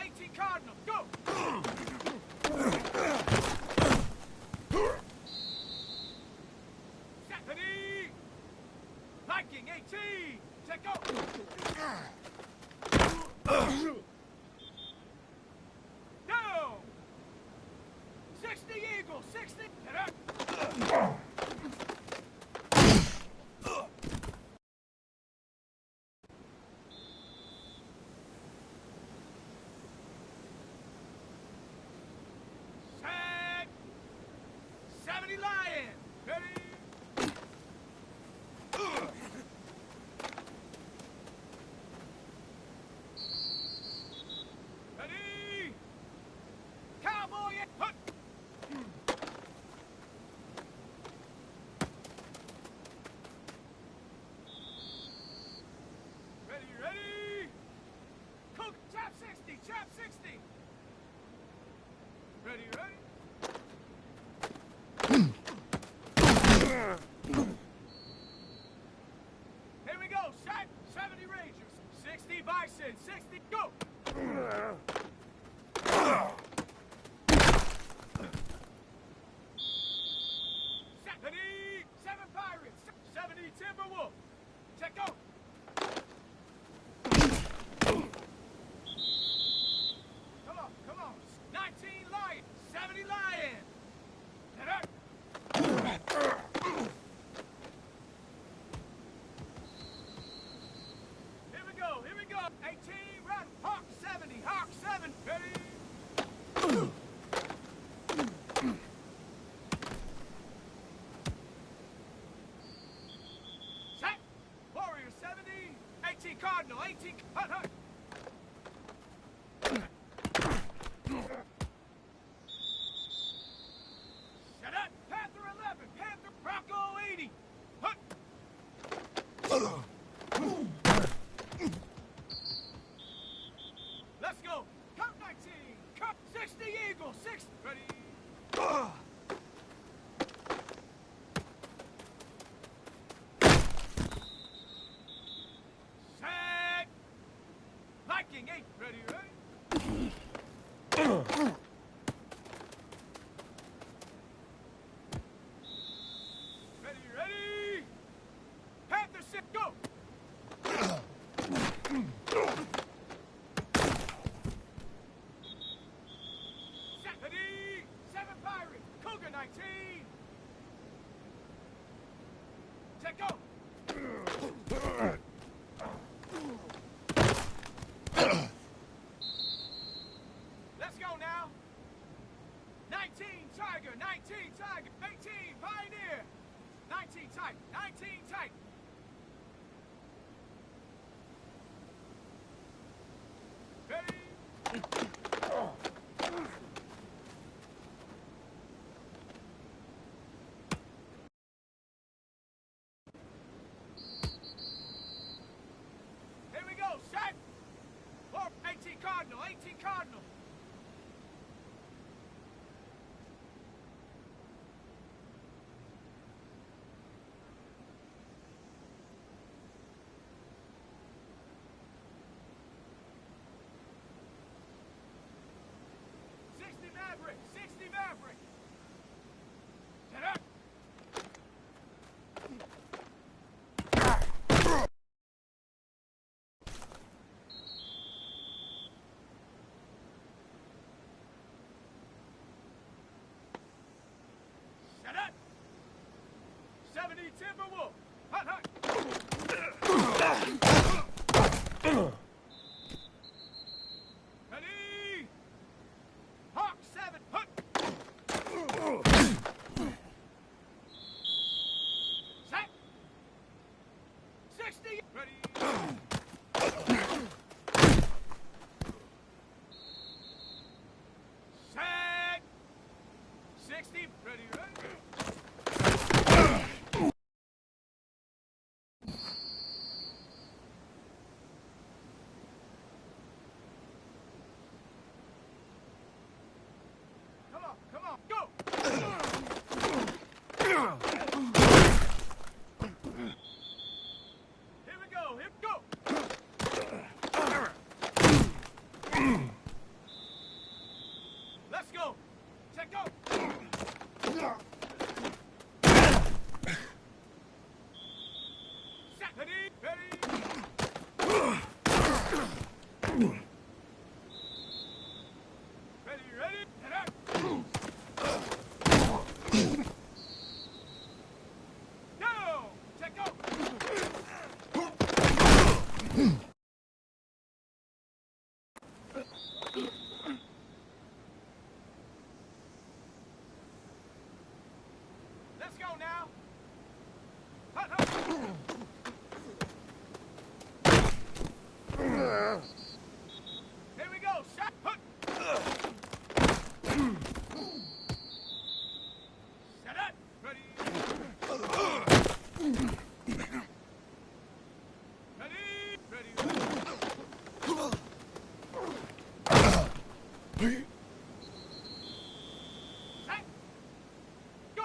18 Cardinal, go! Stephanie! Viking 18! Check go! Down! 60 Eagle, 60! Get up! Set! 70 Lion! Ready? Ready? Cowboy! Hut! Ready, ready? Cook, chop 60, chop 60! Ready, ready? Here we go, shot 70 Rangers, 60 Bison, 60, go! Seventy, 7 Pirates, 70 Timberwolf, check go! Come on, 19 Lion, 70 Lion! Get up! Here we go, 18 run, Hawk 70, Hawk 7, ready? Set! Warrior 70, 18 Cardinal, 18, hut, hut! Shut up! Panther 11, Panther, Bronco 80, hut! Let's go! Cup 19, Cup 60 Eagle, 6, ready? Set! Viking 8, ready, ready? Ready, ready? Panther 6, go! Ready? 7 Pirates, Cougar 19! Check go! Let's go now! 19 Tiger, 19 Tiger, 18 Pioneer! 19 tight, 19 tight! Ready? Here we go, set! 18 Cardinal, 18 Cardinal! Maverick! 60 Maverick! Get up! Shut up! 70 Timberwolf! Hut, hut! Ready? Hawk 7, hut! Set! 60, ready? Set! 60, ready, ready? Ready, ready, and up. Go! Check go! Let's go now! Hut, hut. Here we go! Shot! Hut. Set up! Ready! Ready! Ready! Set! Go!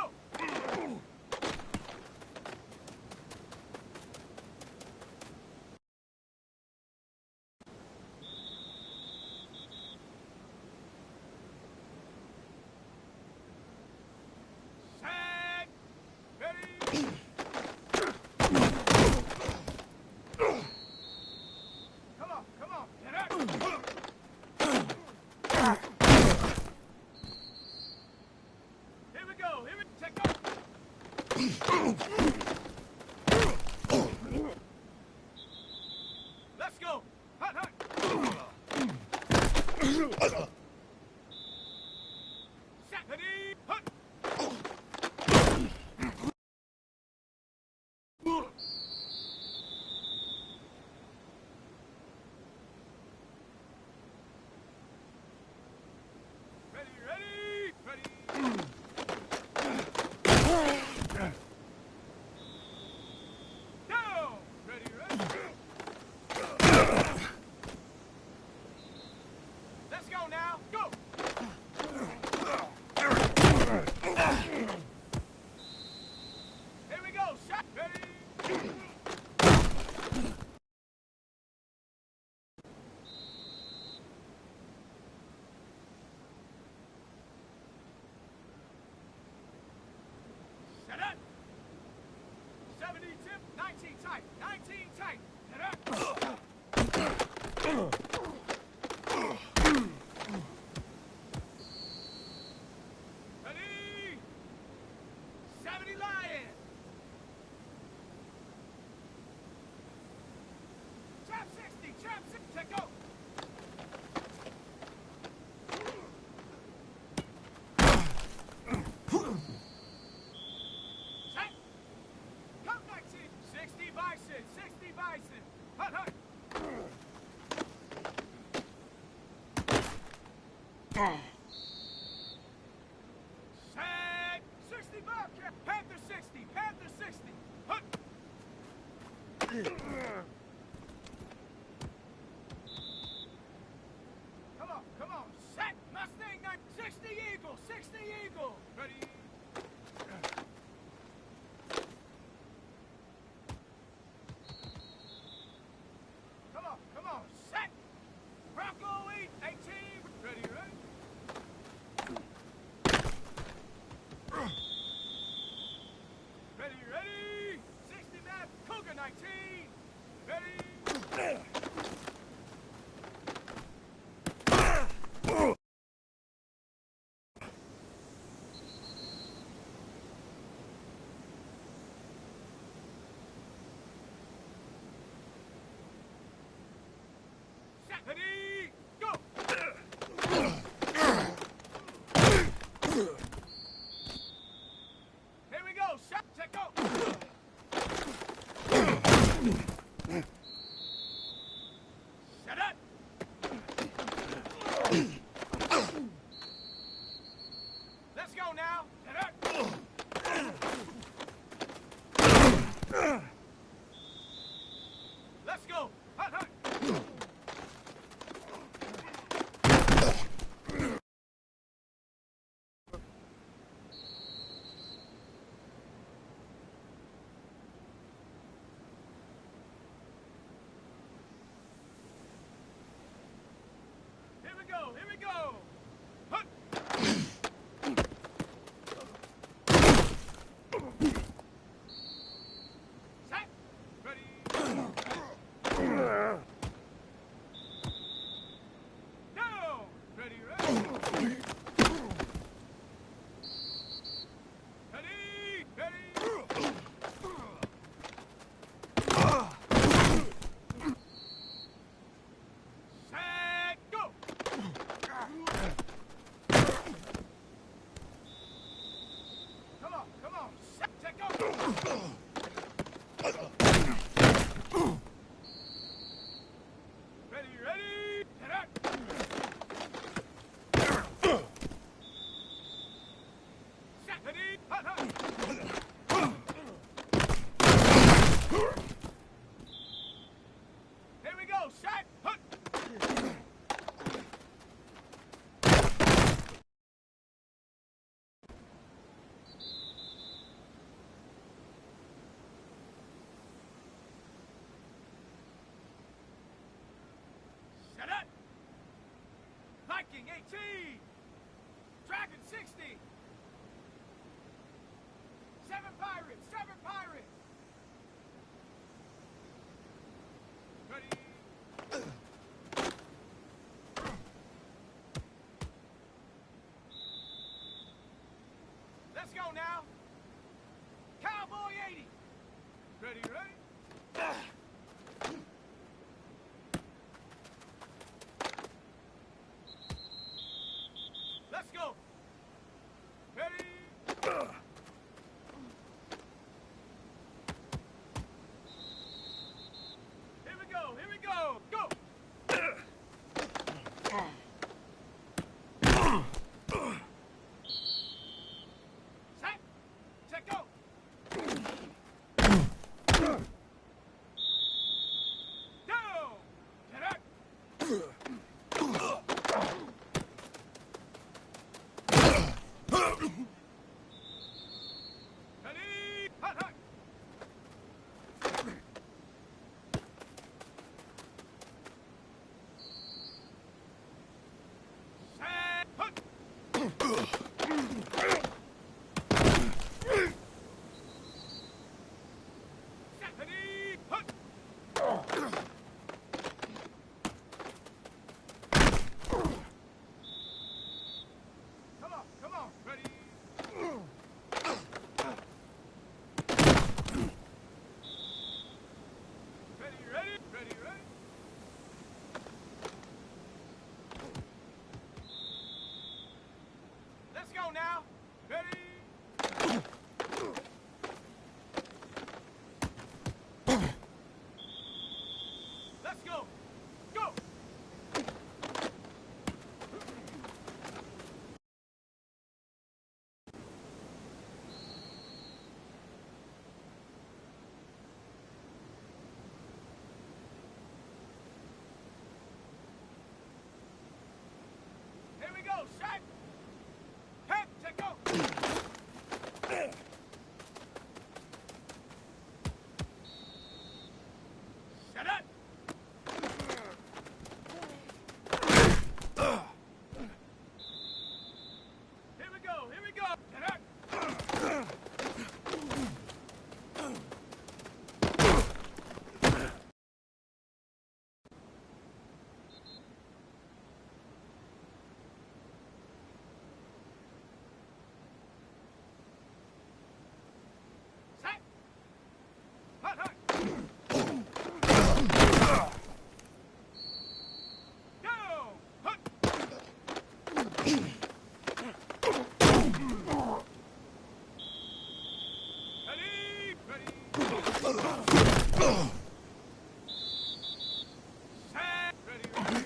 Set! Ready! Come on, come on, get up! Here we go, check go! Let's go! Hut, hut! Set, ready, hut! Ready, ready, ready! Go! Ready, ready! Let's go now! Go! Here we go! Shot! Ready! Set up! 70 tip, 19 tight, 19 tight. Set up! Ready! 70 lion! Trap 60, check go! Set! Come 19, 60 bison, 60 bison. Hut, hut! Set! 60 Bobcat! Panther 60! Panther 60! Hut! Come on! Set! Mustang 9! 60 Eagle! 60 Eagle! Ready? Come on! Set! Bronco 8! 18! Ready, ready? Ready, ready! 60 map, Cougar 19! Ready? Set, ready, go! Here we go, shot, check go! Set up! Let's go now! Set up! Let's go! Hut, hut! go now. Cowboy 80. Ready, ready? Let's go. Ready? Here we go, here we go. Go! Set. Set, go. Down. Get up. Ready? Hot, hot. Set. Hut. Set. Ready? Hut. Come on. Ready? Ready, ready, ready, ready. Let's go now. Ready? Let's go. Go. Here we go, shot. Head to go. Shut up. Here we go, here we go. Shut up. Set. Hot, hot. Go. Hut. Ready, ready. Set. Ready, ready.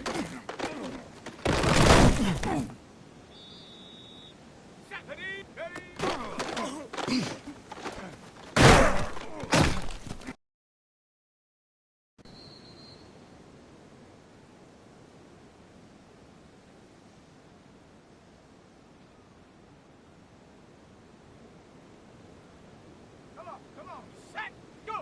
Set. Ready, ready. Come on, set, go!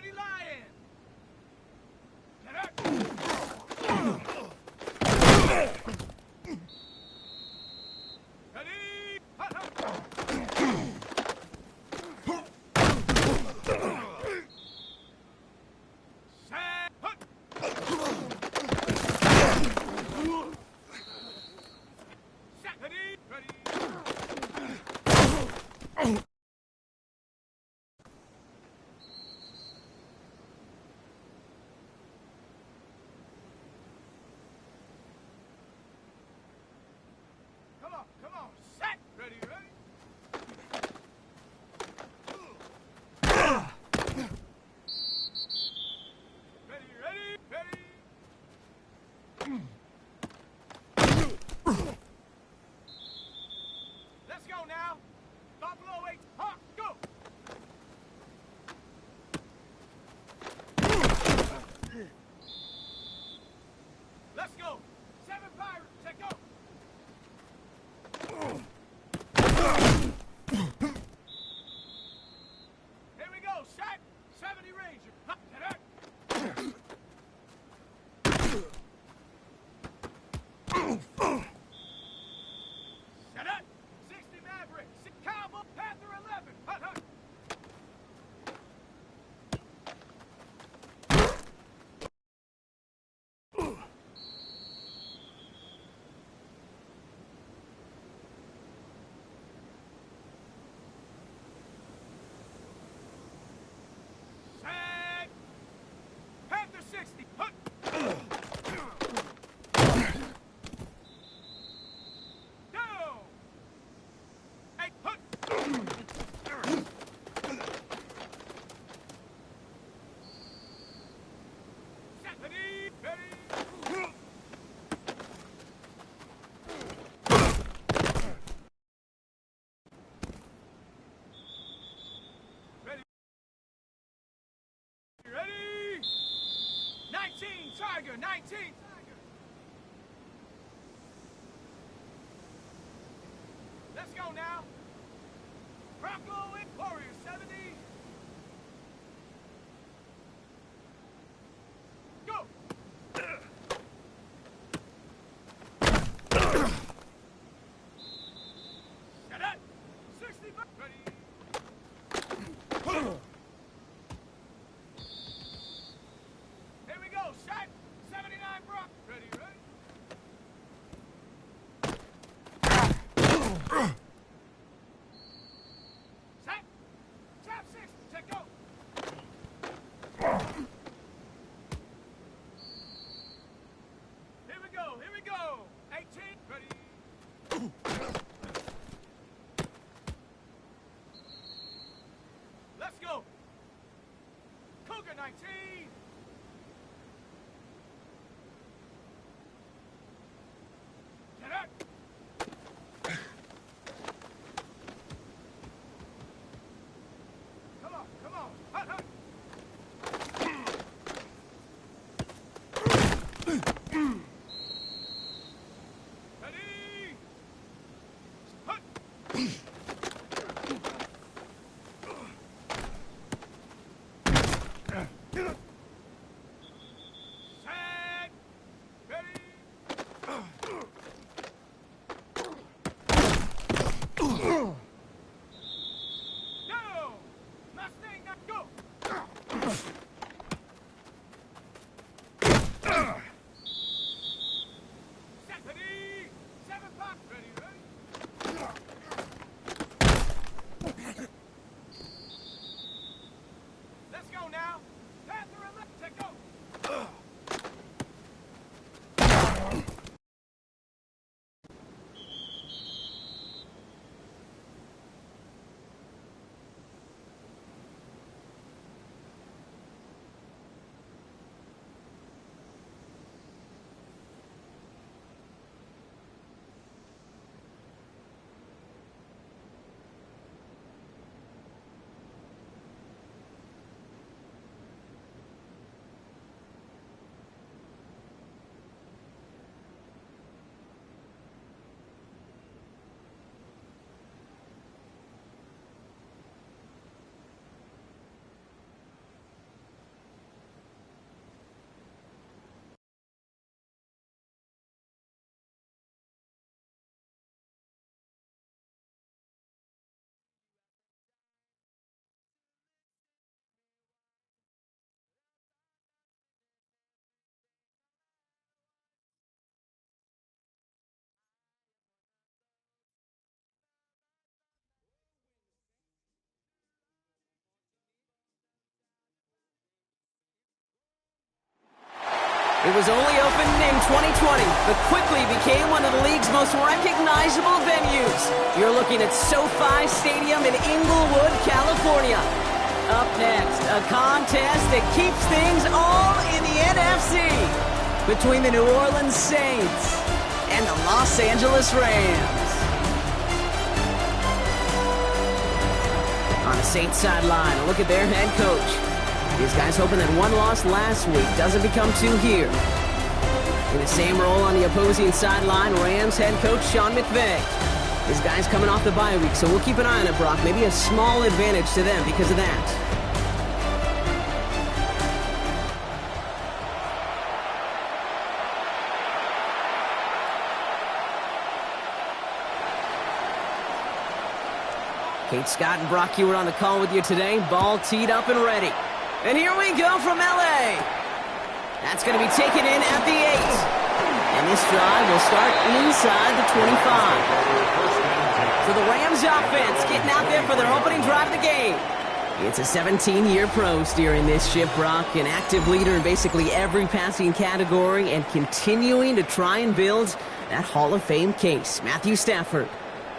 70 Lion! Get up! Ready? Hut, hut. Set, hut. Set, ready? Ready? Come on, set! Ready, ready? Ready, ready, ready? Let's go now. Buffalo 8, Hawk, go! Let's go. 7 Pirates, set go! Here we go, set! 70 Ranger. Huh, get up. Set up. 60 Maverick. Cowboy Panther 11. Hut, hut. Set. Panther 60. Hut. Down. 8. Hut. Set. Ready. Ready. Ready. Ready. 19 Tiger. 19 Tiger. Let's go now. Bronco and Warrior 70. Go. Set up. 60. Ready. Here we go. Set. 79 Brock. Ready, ready. Set. Tap 6. Check go. Here we go. Here we go. 18. Ready. Let's go. Cougar 19. Get up. Come on, come on. Hut, hut. Ready? Hut. It was only opened in 2020, but quickly became one of the league's most recognizable venues. You're looking at SoFi Stadium in Inglewood, California. Up next, a contest that keeps things all in the NFC between the New Orleans Saints and the Los Angeles Rams. On the Saints sideline, a look at their head coach. These guys hoping that one loss last week doesn't become two here. In the same role on the opposing sideline, Rams head coach Sean McVay. His guys coming off the bye week, so we'll keep an eye on it, Brock. Maybe a small advantage to them because of that. Kate Scott and Brock Huard on the call with you today. Ball teed up and ready. And here we go from L.A. That's going to be taken in at the 8. And this drive will start inside the 25. So the Rams offense getting out there for their opening drive of the game. It's a 17-year pro steering this ship, Brock, an active leader in basically every passing category and continuing to try and build that Hall of Fame case. Matthew Stafford.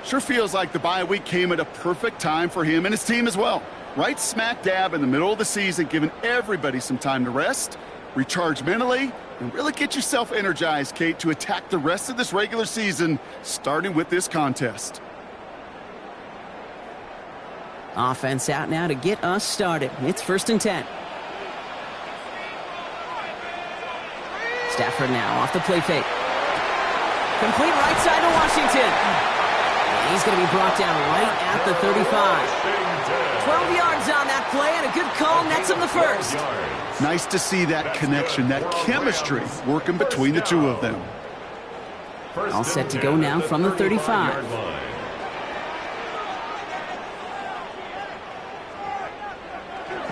Sure feels like the bye week came at a perfect time for him and his team as well. Right smack dab in the middle of the season, giving everybody some time to rest, recharge mentally, and really get yourself energized, Kate, to attack the rest of this regular season, starting with this contest. Offense out now to get us started. It's 1st and 10. Stafford now off the play fake. Complete right side to Washington. And he's going to be brought down right at the 35. 12 yards on that play, and a good call nets him the first. Nice to see that connection, that chemistry working between the two of them. All set to go now from the 35.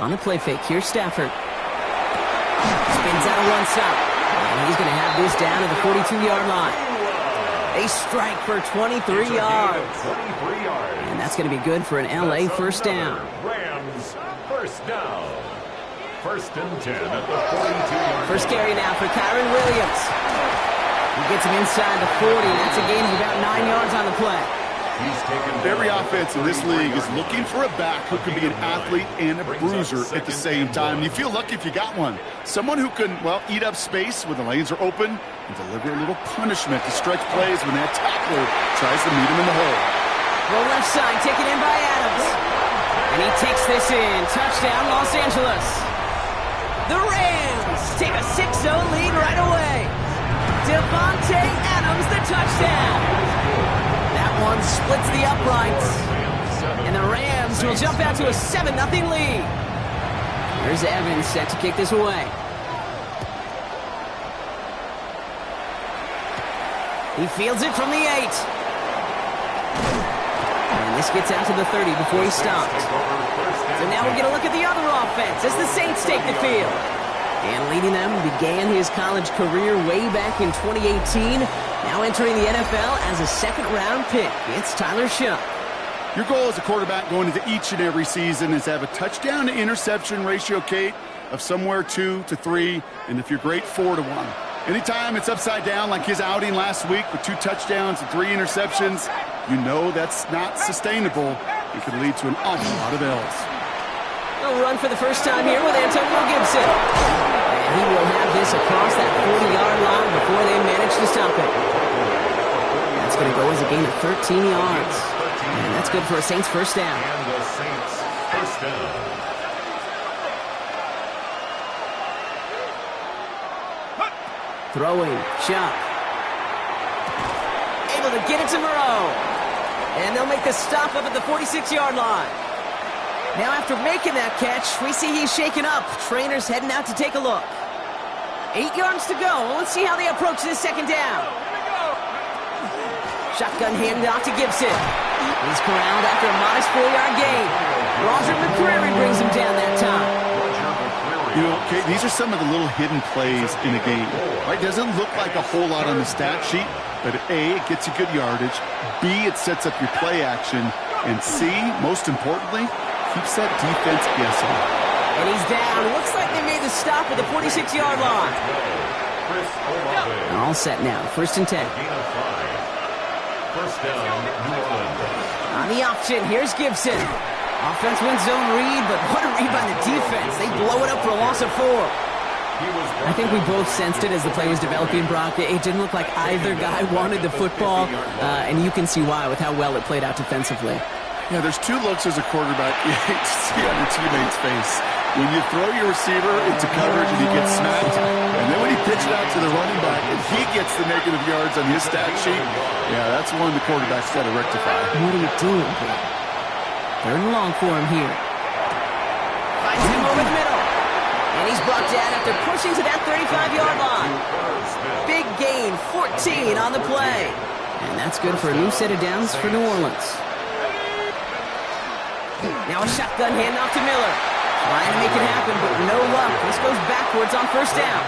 On the play fake, here's Stafford. Spins out of one side. And he's going to have this down at the 42-yard line. A strike for 23 yards. And that's going to be good for an L.A. first down. Rams first down. 1st and 10 at the 42-yard. First carry now for Kyren Williams. He gets him inside the 40. That's a gain of about 9 yards on the play. Every offense in this league is looking for a back who can be an athlete and a bruiser at the same time. You feel lucky if you got one. Someone who can, well, eat up space when the lanes are open and deliver a little punishment to stretch plays when that tackler tries to meet him in the hole. The left side taken in by Adams. And he takes this in. Touchdown, Los Angeles. The Rams take a 6-0 lead right away. Devontae Adams, the touchdown. That one splits the uprights. And the Rams will jump out to a 7-0 lead. Here's Evans set to kick this away. He fields it from the 8. And this gets out to the 30 before he stops. So now we get a look at the other offense as the Saints take the field. And leading them began his college career way back in 2018. Now entering the NFL as a second-round pick. It's Tyler Shough. Your goal as a quarterback going into each and every season is to have a touchdown-to-interception ratio, Kate, of somewhere 2 to 3, and if you're great, 4 to 1. Anytime it's upside down like his outing last week with 2 touchdowns and 3 interceptions, you know that's not sustainable. It could lead to an awful lot of L's. A run for the first time here with Antonio Gibson. And he will have this across that 40-yard line before they manage to stop it. That's going to go as a gain of 13 yards. And that's good for a Saints first down. And the Saints first down. Throwing, Shough. Able to get it to Moreau. And they'll make the stop up at the 46-yard line. Now after making that catch, we see he's shaken up. Trainers heading out to take a look. 8 yards to go. Let's see how they approach this second down. Shotgun handoff to Gibson. He's corralled after a modest 4-yard gain. Roger McCreary brings him down that time. You know, Kate, these are some of the little hidden plays in a game. Right? Doesn't look like a whole lot on the stat sheet, but A, it gets you good yardage. B, it sets up your play action. And C, most importantly, keeps that defense guessing. And he's down. Looks like they made the stop at the 46-yard line. Chris Olave. All set now. 1st and 10. Gain of 5. First down, New Orleans. On the option, here's Gibson. Offense wins zone read, but what a read by the defense. They blow it up for a loss of 4. I think we both sensed it as the play was developing, Brock. It didn't look like either guy wanted the football, and you can see why with how well it played out defensively. Yeah, there's 2 looks as a quarterback you hate to see on your teammate's face. When you throw your receiver into coverage and he gets smacked, and then when he pitches it out to the running back and he gets the negative yards on his stat sheet, yeah, that's one the quarterback's got to rectify. What are you doing, bro? 3rd and long for him here. Finds him over the middle. And he's brought down after pushing to that 35-yard line. Big gain, 14 on the play. And that's good for a new set of downs for New Orleans. Now a shotgun handoff to Miller. Trying to make it happen, but no luck. This goes backwards on 1st down.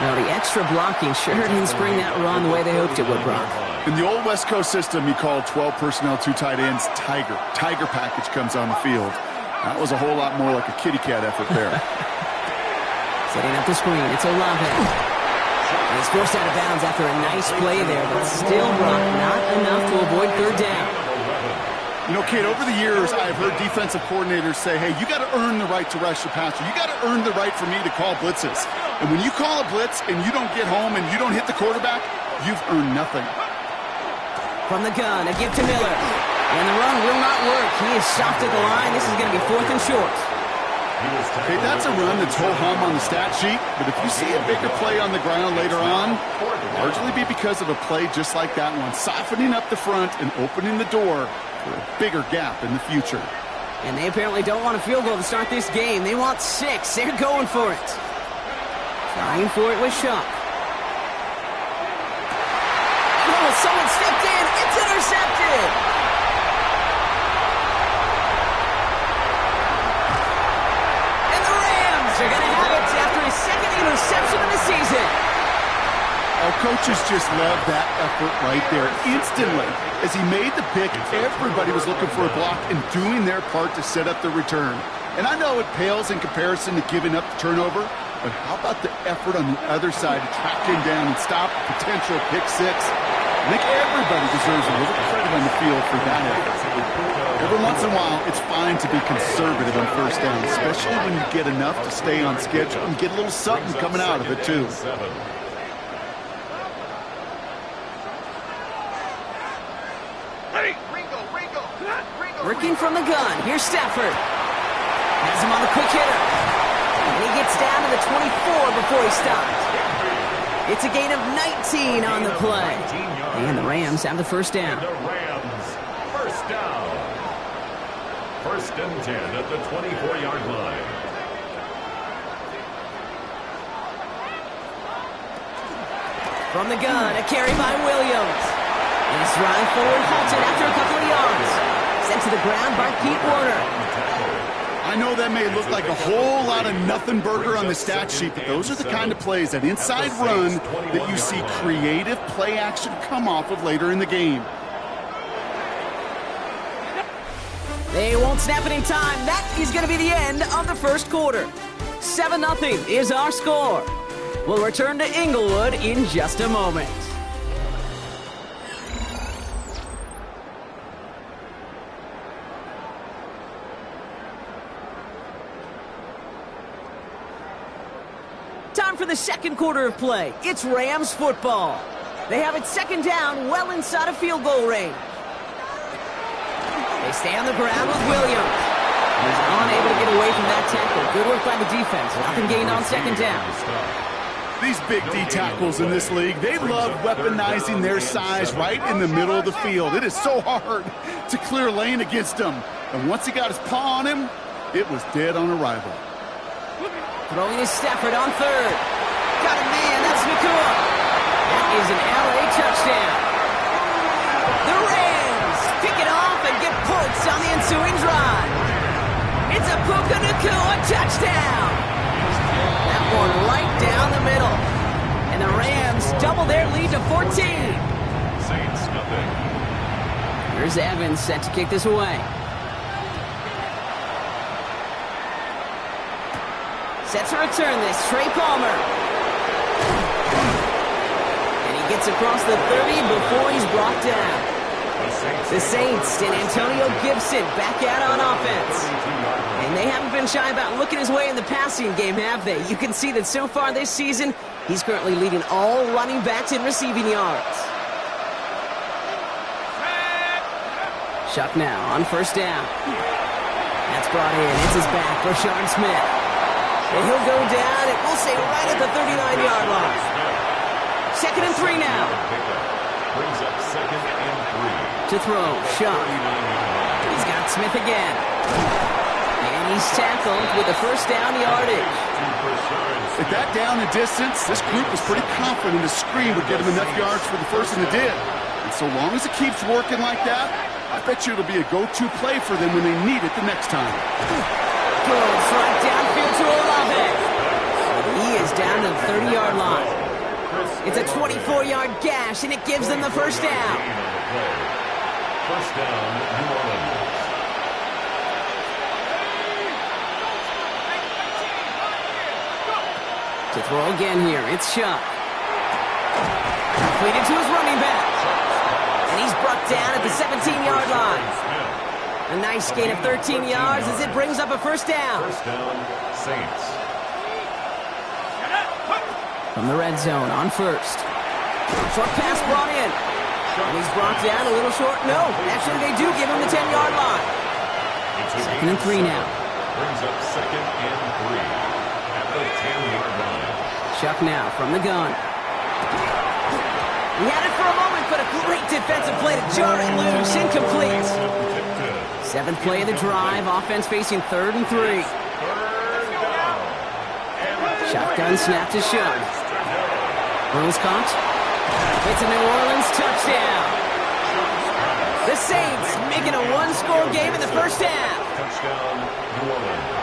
Now the extra blocking sure didn't spring that run the way they hoped it would, Brock. In the old West Coast system, you called 12 personnel, 2 tight ends, Tiger. Tiger package comes on the field. That was a whole lot more like a kitty cat effort there. Setting up the screen, it's Olave. And he's forced out of bounds after a nice play there, but still, Brock, not enough to avoid 3rd down. You know, Kate, over the years, I've heard defensive coordinators say, hey, you got to earn the right to rush the passer. You got to earn the right for me to call blitzes. And when you call a blitz and you don't get home and you don't hit the quarterback, you've earned nothing. From the gun, a give to Miller. And the run will not work. He is stopped at the line. This is going to be 4th and short. Okay, that's a run that's ho-hum on the stat sheet, but if you see a bigger play on the ground later on, it'll largely be because of a play just like that one, softening up the front and opening the door for a bigger gap in the future. And they apparently don't want a field goal to start this game. They want 6. They're going for it. Trying for it with Shuck. Oh, someone stepped in. It's intercepted. They're going to have it after his 2nd interception of the season. Our coaches just love that effort right there. Instantly, as he made the pick, everybody was looking for a block and doing their part to set up the return. And I know it pales in comparison to giving up the turnover, but how about the effort on the other side to track him down and stop a potential pick 6? I think everybody deserves a little credit on the field for that effort. Every once in a while, it's fine to be conservative on 1st down, especially when you get enough to stay on schedule and get a little something coming out of it, too. Working from the gun. Here's Stafford. Has him on the quick hitter. And he gets down to the 24 before he stops. It's a gain of 19 on the play. And the Rams have the 1st down. The Rams, 1st down. 1st and 10 at the 24-yard line. From the gun, a carry by Williams. And he's running forward, halted after a couple of yards. Sent to the ground by Pete Werner. I know that may look like a whole lot of nothing burger on the stat sheet, but those are the kind of plays, that inside run, that you see creative play action come off of later in the game. They won't snap it in time. That is going to be the end of the 1st quarter. 7-0 is our score. We'll return to Inglewood in just a moment. Time for the 2nd quarter of play. It's Rams football. They have it 2nd down, well inside of field goal range. They stay on the ground with Williams. He's unable to get away from that tackle. Good work by the defense. Nothing gained on 2nd down. These big D tackles in this league, they love weaponizing their size right in the middle of the field. It is so hard to clear lane against them. And once he got his paw on him, it was dead on arrival. Throwing his Stafford on 3rd. Got a man, that's Nakua. That is an LA touchdown. The Rams pick it off and get points on the ensuing drive. It's a Puka Nakua touchdown. That one right down the middle. And the Rams double their lead to 14. Saints nothing. Here's Evans set to kick this away. Set to return this, Trey Palmer. Gets across the 30 before he's brought down. The Saints and Antonio Gibson back out on offense. And they haven't been shy about looking his way in the passing game, have they? You can see that so far this season, he's currently leading all running backs in receiving yards. Shuck now on first down. That's brought in. It's his back, Rashard Smith. And he'll go down, and we'll say right at the 39-yard line. 2nd and 3 now. Brings up 2nd and 3. To throw, Shuck. He's got Smith again. And he's tackled with the first down yardage. At that down and distance, this group was pretty confident the screen would get him enough yards for the first, and it did. And so long as it keeps working like that, I bet you it'll be a go-to play for them when they need it the next time. Goes right downfield to Olave. He is down to the 30-yard line. It's a 24-yard gash, and it gives them the first down. First down, New Orleans. To throw again here, it's Shuck. Completed to his running back. And he's brought down at the 17-yard line. A nice gain of 13 yards as it brings up a first down. First down, Saints. From the red zone on first. Short pass brought in. And he's brought down a little short. No, actually they do give him the 10-yard line. 2nd and 3 now. Brings up 2nd and 3 at the 10-yard line. Shuck now from the gun. He had it for a moment, but a great defensive play to jar it loose. Incomplete. 7th play of the drive. Offense facing 3rd and 3. Shotgun snap to Shuck. Burns caught. It's a New Orleans touchdown. The Saints making a one-score game in the first half. Touchdown, New Orleans.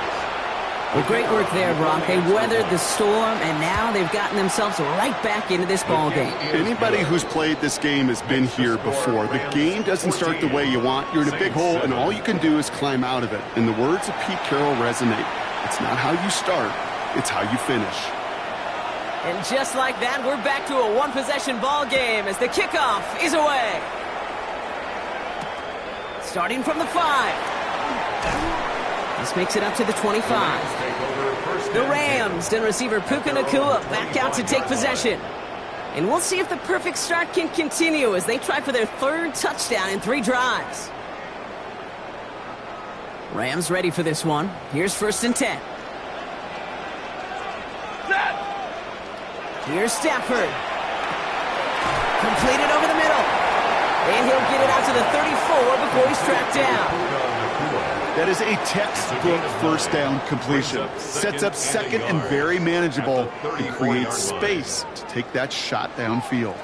Well, great work there, Brock. They weathered the storm, and now they've gotten themselves right back into this ball game. Anybody who's played this game has been here before. The game doesn't start the way you want. You're in a big hole, and all you can do is climb out of it. And the words of Pete Carroll resonate. It's not how you start, it's how you finish. And just like that, we're back to a one-possession ball game as the kickoff is away. Starting from the 5. This makes it up to the 25. The Rams and receiver Puka Nacua back out to take possession. And we'll see if the perfect start can continue as they try for their 3rd touchdown in 3 drives. Rams ready for this one. Here's 1st and 10. Here's Stafford. Completed over the middle. And he'll get it out to the 34 before he's tracked down. That is a textbook first down completion. Sets up 2nd and very manageable. It creates space to take that shot downfield.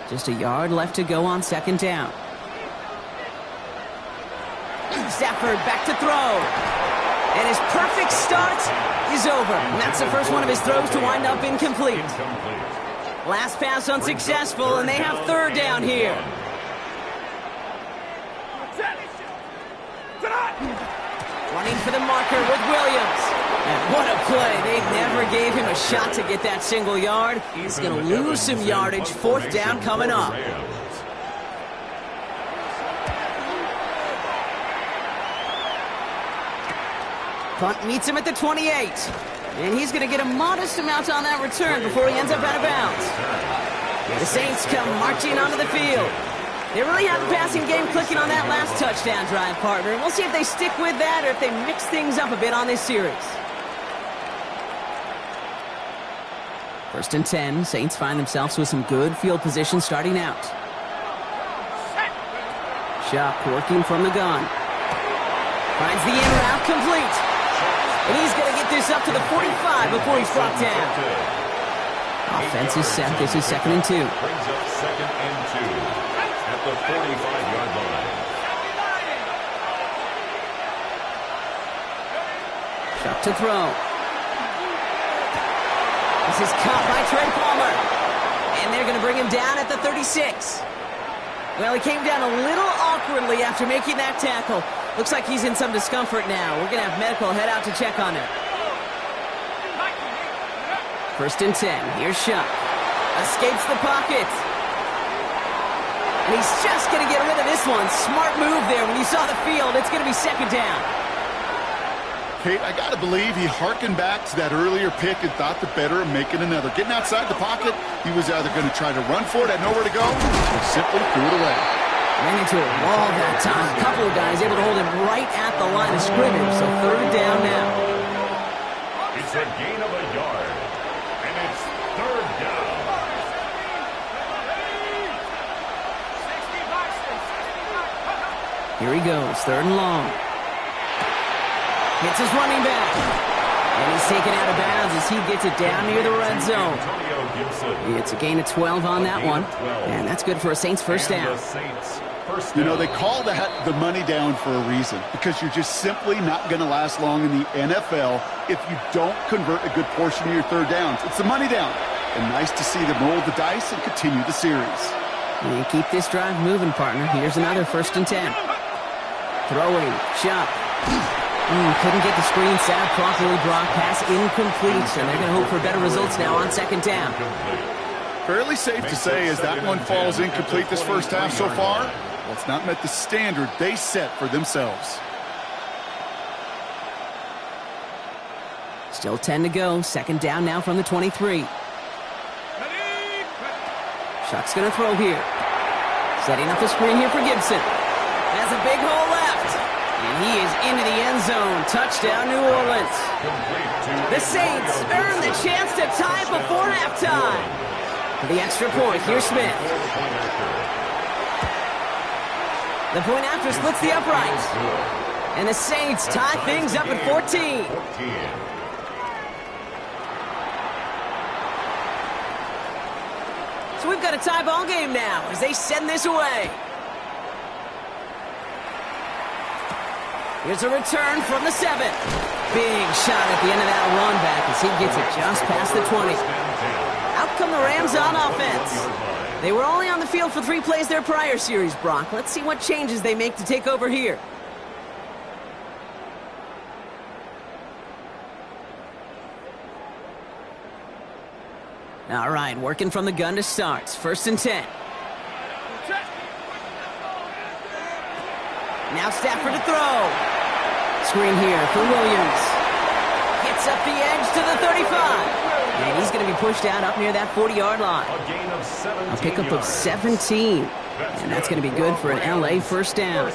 Just a yard left to go on 2nd down. Stafford back to throw. And his perfect start is over. And that's the first one of his throws to wind up incomplete. Last pass unsuccessful, and they have 3rd down here. Running for the marker with Williams. And what a play. They never gave him a shot to get that single yard. He's going to lose some yardage. 4th down coming up. Punt meets him at the 28. And he's going to get a modest amount on that return before he ends up out of bounds. The Saints come marching onto the field. They really have the passing game clicking on that last touchdown drive, partner. We'll see if they stick with that or if they mix things up a bit on this series. 1st and 10. Saints find themselves with some good field position starting out. Shuck working from the gun. Finds the in route complete. And he's going to get this up to the 45 before he's brought down. Offense is set. This is 2nd and 2. Brings up 2nd and 2. At the 45-yard line. Shuck to throw. This is caught by Trey Palmer. And they're going to bring him down at the 36. Well, he came down a little awkwardly after making that tackle. Looks like he's in some discomfort now. We're going to have medical head out to check on him. 1st and 10. Here's Shuck. Escapes the pocket. He's just going to get rid of this one. Smart move there. When you saw the field, it's going to be second down. Kate, I got to believe he hearkened back to that earlier pick and thought the better of making another. Getting outside the pocket, he was either going to try to run for it, had nowhere to go, or simply threw it away. Ran into a wall that time. A couple of guys able to hold him right at the line of scrimmage, so third down now. It's a gain of a yard, and it's third down. Here he goes, third and long. Hits his running back. And he's taken out of bounds as he gets it down near the red zone. It's a gain of 12 on that one. And that's good for a Saints first down. You know, they call that the money down for a reason, because you're just simply not going to last long in the NFL if you don't convert a good portion of your third downs. It's the money down. And nice to see them roll the dice and continue the series. And keep this drive moving, partner. Here's another 1st and 10. Throwing, shot. Couldn't get the screen set up properly, Brock. Pass incomplete, and they're going to hope for better results now on second down. Fairly safe to say as that one falls incomplete this first half so far, well, it's not met the standard they set for themselves. Still 10 to go. Second down now from the 23. Shuck's going to throw here. Setting up the screen here for Gibson. Has a big hole left. And he is into the end zone. Touchdown, New Orleans. The Saints earn the chance to tie it before halftime. For the extra point, here's Smith. The point after splits the uprights. And the Saints tie things up at 14. So we've got a tie ball game now as they send this away. Here's a return from the 7. Big shot at the end of that run back as he gets it just past the 20. Out come the Rams on offense. They were only on the field for 3 plays their prior series, Brock. Let's see what changes they make to take over here. All right, working from the gun to start. 1st and 10. Now Stafford to throw. Screen here for Williams. Gets up the edge to the 35. And he's going to be pushed out up near that 40-yard line. A pickup of 17. And that's going to be good for an LA first down.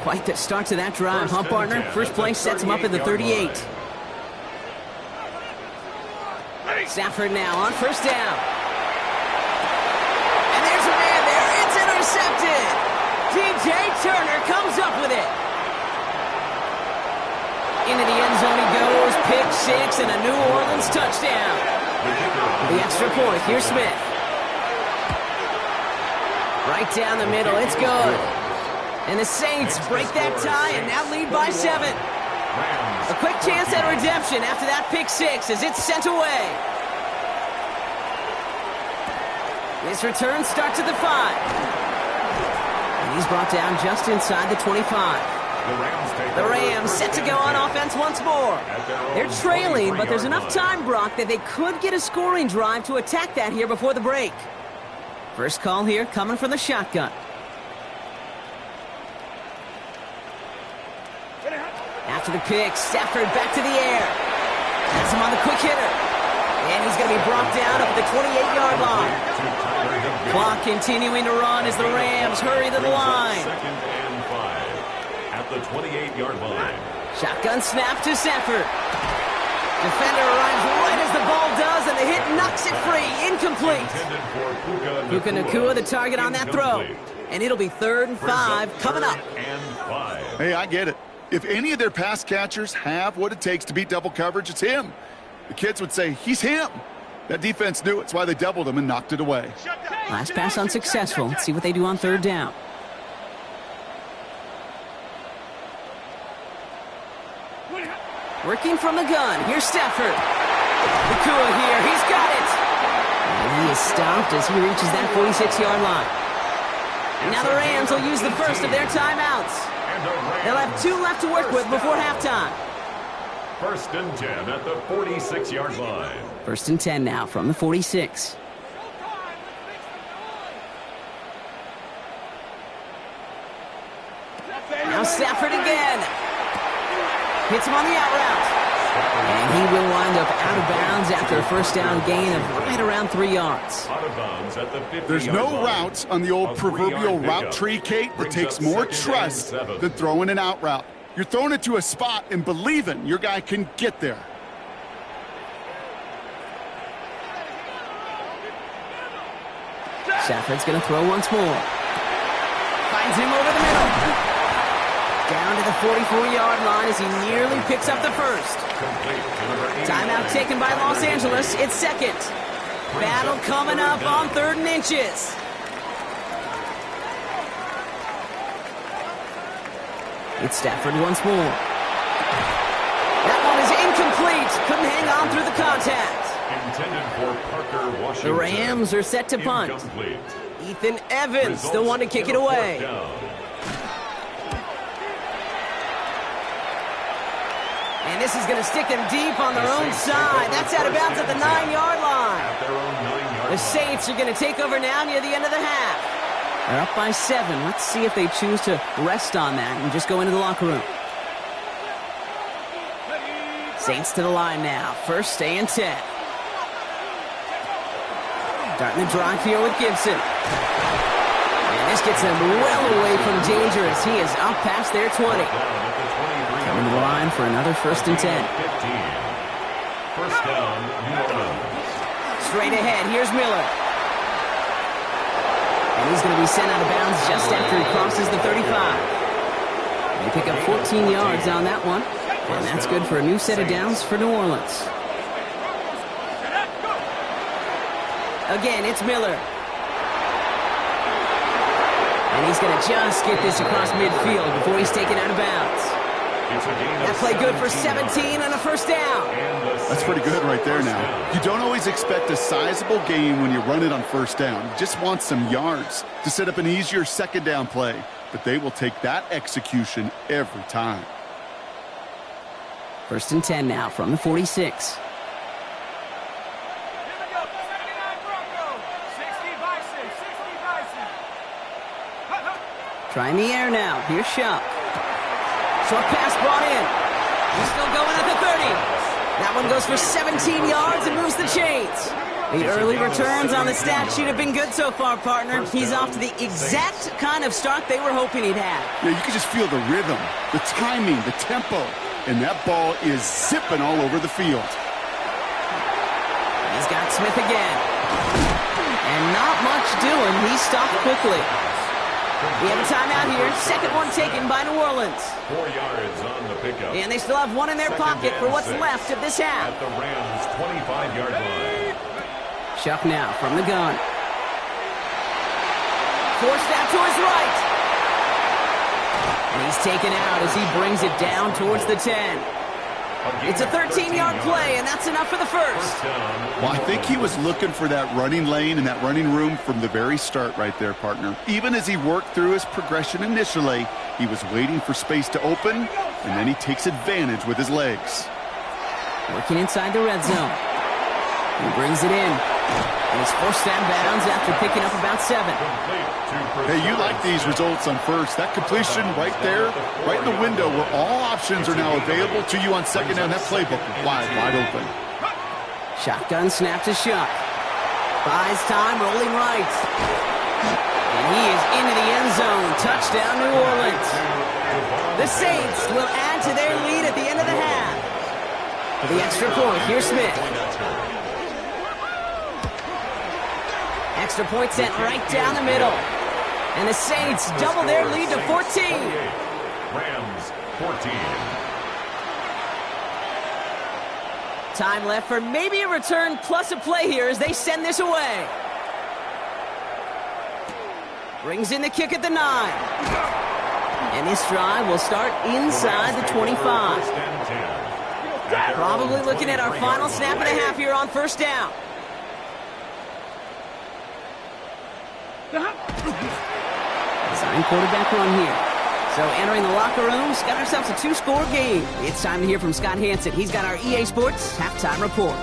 Quite the start to that drive, huh, partner? First play sets him up at the 38. Stafford now on first down. And there's a man there. It's intercepted. DJ Turner comes up with it. Into the end zone he goes. Pick 6 and a New Orleans touchdown. The extra point. Here's Smith. Right down the middle. It's good. And the Saints break that tie and now lead by 7. A quick chance at redemption after that pick 6 as it's sent away. This return starts at the 5. And he's brought down just inside the 25. The Rams set to go on offense once more. They're trailing, but there's enough time, Brock, that they could get a scoring drive to attack that here before the break. First call here coming from the shotgun. After the pick, Stafford back to the air. Has him on the quick hitter. And he's going to be brought down up at the 28-yard line. Clock continuing to run as the Rams hurry to the line. Second and 5 at the 28-yard line. Shotgun snap to Stafford. Defender arrives right as the ball does, and the hit knocks it free. Incomplete. Puka Nacua, the target on that throw. And it'll be 3rd and 5 coming up. Hey, I get it. If any of their pass catchers have what it takes to beat double coverage, it's him. The kids would say, he's him. That defense knew it's why they doubled him and knocked it away. Last pass unsuccessful. Let's see what they do on 3rd down. Working from the gun. Here's Stafford. Nacua here. He's got it. And he is stopped as he reaches that 46-yard line. And now the Rams will use the first of their timeouts. They'll have 2 left to work with before halftime. 1st and 10 at the 46-yard line. 1st and 10 now from the 46. Stafford again. Hits him on the out route. And he will wind up out of bounds after a first down gain of right around 3 yards. Out of bounds at the 50-yard There's no line. routes on the old A 3-yard proverbial route pickup. tree, Kate, that Brings takes up more 2nd and trust 7. than throwing an out route. You're throwing it to a spot and believing your guy can get there. Stafford's going to throw once more. Finds him over the middle. Down to the 44-yard line as he nearly picks up the first. Complete to number 89. Timeout taken by Los Angeles. It's second. Battle coming up on 3rd and inches. It's Stafford once more. That one is incomplete. Couldn't hang on through the contact. Intended for Parker Washington. The Rams are set to punt. Incomplete. Ethan Evans, the Results one to kick in it a fourth away. down. And this is going to stick them deep on their The own Saints take side. over That's out of bounds at the 9-yard line. At their own 9-yard The Saints are going to take over now near the end of the half. They're up by 7. Let's see if they choose to rest on that and just go into the locker room. Saints to the line now. First and 10. Starting the drive here with Gibson. And this gets him well away from dangerous. He is up past their 20. down at the 23-yard Coming to the line for another first and 10. 15. First down, New Orleans. Straight ahead, here's Miller. And he's going to be sent out of bounds just after he crosses the 35. They pick up 14 yards on that one. And that's good for a new set of downs for New Orleans. Again, it's Miller. And he's going to just get this across midfield before he's taken out of bounds. It's a gain That of play good for 17 17 and a first down. And the That's pretty good right there first now. down. You don't always expect a sizable gain when you run it on first down. You just want some yards to set up an easier second down play. But they will take that execution every time. First and 10 now from the 46. Here we go. 79 Broncos. 60 Bison. 60 Bison. Trying the air now. Here's Shuck. Short pass brought in. He's still going at the 30. That one goes for 17 yards and moves the chains. The early returns on the stat sheet have been good so far, partner. He's off to the exact kind of start they were hoping he'd have. Yeah, you can just feel the rhythm, the timing, the tempo. And that ball is zipping all over the field. He's got Smith again. And not much doing. He stopped quickly. We have a timeout here. Second one taken by New Orleans. 4 yards on the pickup. And they still have one in their pocket for what's left of this half. At the Rams' 25-yard line. Shuck now from the gun. Forced out to his right. And he's taken out as he brings it down towards the 10. It's a 13-yard play, and that's enough for the first. Well, I think he was looking for that running lane and that running room from the very start right there, partner. Even as he worked through his progression initially, he was waiting for space to open, and then he takes advantage with his legs. Working inside the red zone. He brings it in. And he's forced out of bounds after picking up about 7. Hey, you like these results on first. That completion right there, right in the window where all options are now available to you on second down. That playbook is wide open. Shotgun snap to Shuck. Buys time, rolling right. And he is into the end zone. Touchdown, New Orleans. The Saints will add to their lead at the end of the half. For the extra point, here's Smith. Extra point sent right down the middle. And the Saints double their lead to 14. Rams 14. Time left for maybe a return plus a play here as they send this away. Brings in the kick at the 9. And this drive will start inside the 25. First and 10. Probably looking at our final snap and a half here on first down. Design quarterback run here. So entering the locker rooms, got ourselves a 2-score game. It's time to hear from Scott Hansen. He's got our EA Sports halftime report.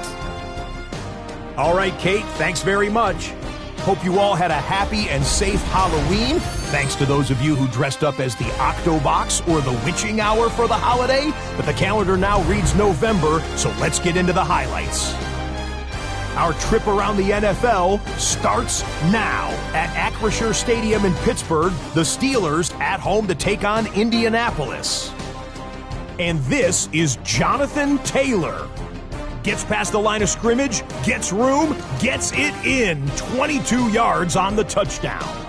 All right, Kate, thanks very much. Hope you all had a happy and safe Halloween. Thanks to those of you who dressed up as the Octobox or the Witching Hour for the holiday. But the calendar now reads November, so let's get into the highlights. Our trip around the NFL starts now. At Acrisure Stadium in Pittsburgh, the Steelers at home to take on Indianapolis. And this is Jonathan Taylor. Gets past the line of scrimmage, gets room, gets it in. 22 yards on the touchdown.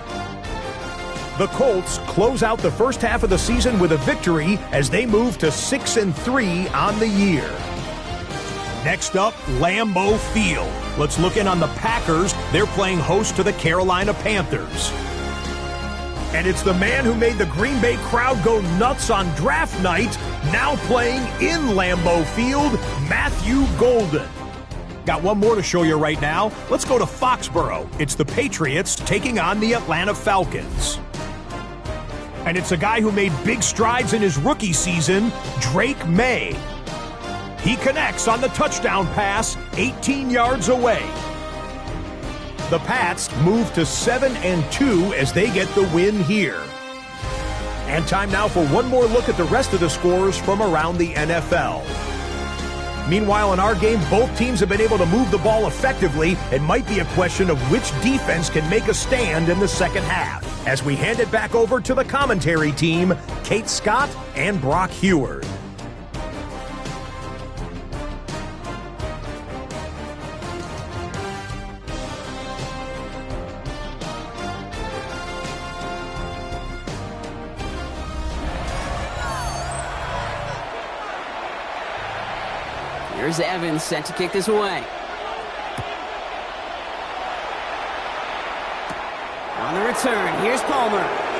The Colts close out the first half of the season with a victory as they move to 6-3 on the year. Next up, Lambeau Field. Let's look in on the Packers. They're playing host to the Carolina Panthers. And it's the man who made the Green Bay crowd go nuts on draft night, now playing in Lambeau Field, Matthew Golden. Got one more to show you right now. Let's go to Foxborough. It's the Patriots taking on the Atlanta Falcons. And it's a guy who made big strides in his rookie season, Drake May. He connects on the touchdown pass, 18 yards away. The Pats move to 7-2 as they get the win here. And time now for one more look at the rest of the scores from around the NFL. Meanwhile, in our game, both teams have been able to move the ball effectively. It might be a question of which defense can make a stand in the second half. As we hand it back over to the commentary team, Kate Scott and Brock Heward. Here's Evans set to kick this away. On the return, here's Palmer.